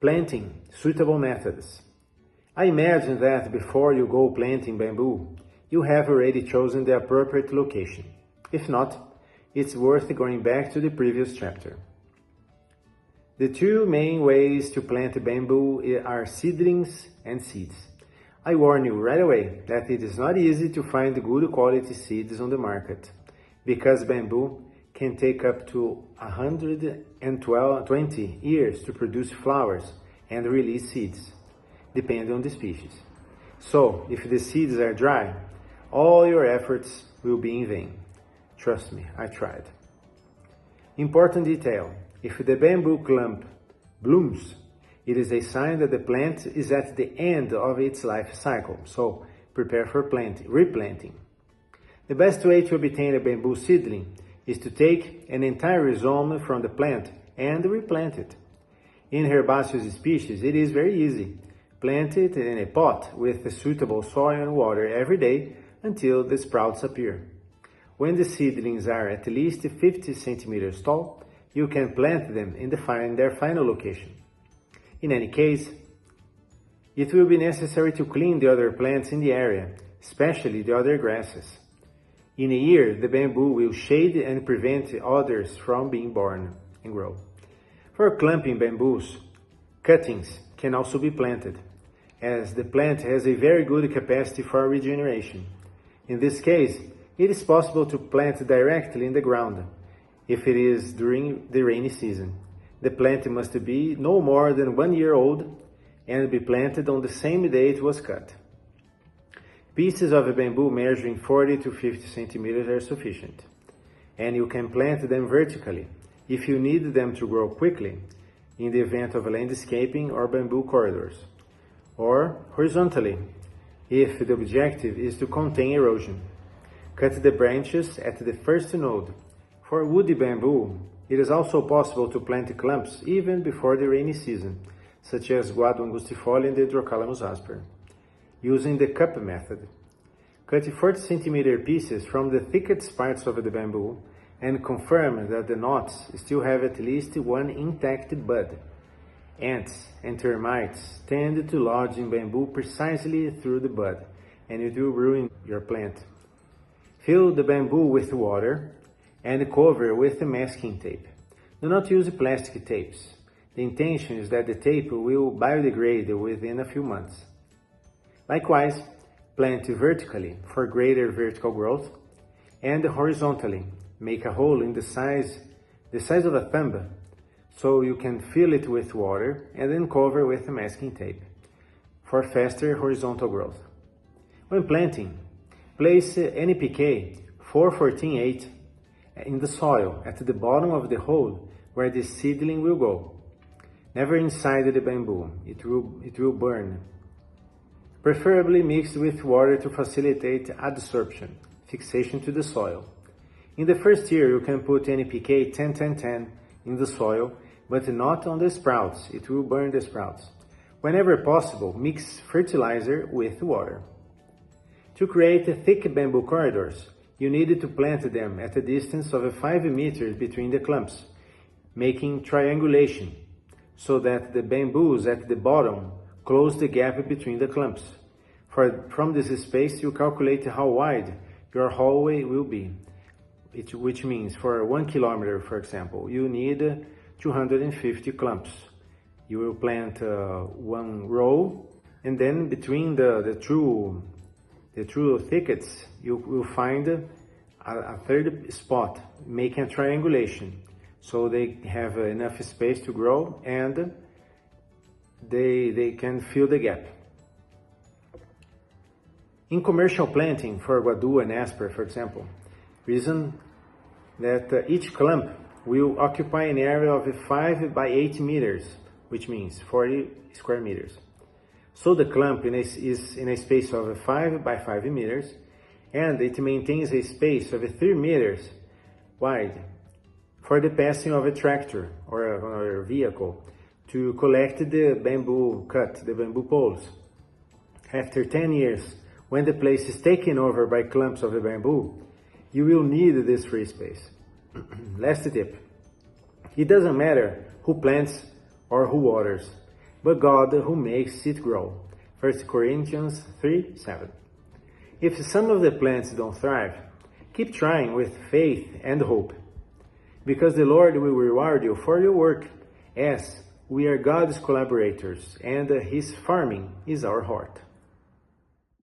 Planting suitable methods. I imagine that before you go planting bamboo, you have already chosen the appropriate location. If not, it's worth going back to the previous chapter. The two main ways to plant bamboo are seedlings and seeds. I warn you right away that it is not easy to find good quality seeds on the market, because bamboo can take up to 120 years to produce flowers and release seeds, depending on the species. So, if the seeds are dry, all your efforts will be in vain. Trust me, I tried. Important detail: if the bamboo clump blooms, it is a sign that the plant is at the end of its life cycle, so prepare for replanting. The best way to obtain a bamboo seedling is to take an entire rhizome from the plant and replant it. In herbaceous species, it is very easy. Plant it in a pot with suitable soil and water every day until the sprouts appear. When the seedlings are at least 50 centimeters tall, you can plant them in their final location. In any case, it will be necessary to clean the other plants in the area, especially the other grasses. In a year, the bamboo will shade and prevent others from being born and grow. For clumping bamboos, cuttings can also be planted, as the plant has a very good capacity for regeneration. In this case, it is possible to plant directly in the ground if it is during the rainy season. The plant must be no more than 1 year old and be planted on the same day it was cut. Pieces of bamboo measuring 40 to 50 centimeters are sufficient, and you can plant them vertically if you need them to grow quickly in the event of landscaping or bamboo corridors, or horizontally if the objective is to contain erosion. Cut the branches at the first node. For woody bamboo, it is also possible to plant clumps even before the rainy season, such as Guado angustifolia and Dendrocalamus asper, using the cup method. Cut 40 centimeter pieces from the thickest parts of the bamboo and confirm that the knots still have at least one intact bud. Ants and termites tend to lodge in bamboo precisely through the bud, and it will ruin your plant. Fill the bamboo with water and cover with masking tape. Do not use plastic tapes. The intention is that the tape will biodegrade within a few months. Likewise, plant vertically for greater vertical growth, and horizontally make a hole in the size of a thumb, so you can fill it with water and then cover with masking tape for faster horizontal growth. When planting, place NPK 4-14-8 in the soil at the bottom of the hole where the seedling will go. Never inside the bamboo, it will burn. Preferably mixed with water to facilitate adsorption, fixation to the soil. In the first year, you can put NPK 10-10-10 in the soil, but not on the sprouts. It will burn the sprouts. Whenever possible, mix fertilizer with water. To create thick bamboo corridors, you need to plant them at a distance of 5 meters between the clumps, making triangulation, so that the bamboos at the bottom close the gap between the clumps. From this space, you calculate how wide your hallway will be, which means for 1 kilometer, for example, you need 250 clumps. You will plant one row, and then between the true thickets, you will find a third spot, making a triangulation, so they have enough space to grow and they can fill the gap. In commercial planting for Guadu and Asper, for example, reason that each clump will occupy an area of 5 by 8 meters, which means 40 square meters. So the clump is in a space of 5 by 5 meters, and it maintains a space of 3 meters wide for the passing of a tractor or a vehicle to collect the bamboo the bamboo poles. After 10 years, when the place is taken over by clumps of bamboo, you will need this free space. Last tip: it doesn't matter who plants or who waters. but God who makes it grow. 1 Corinthians 3:7. If some of the plants don't thrive, keep trying with faith and hope, because the Lord will reward you for your work, as we are God's collaborators and His farming is our heart.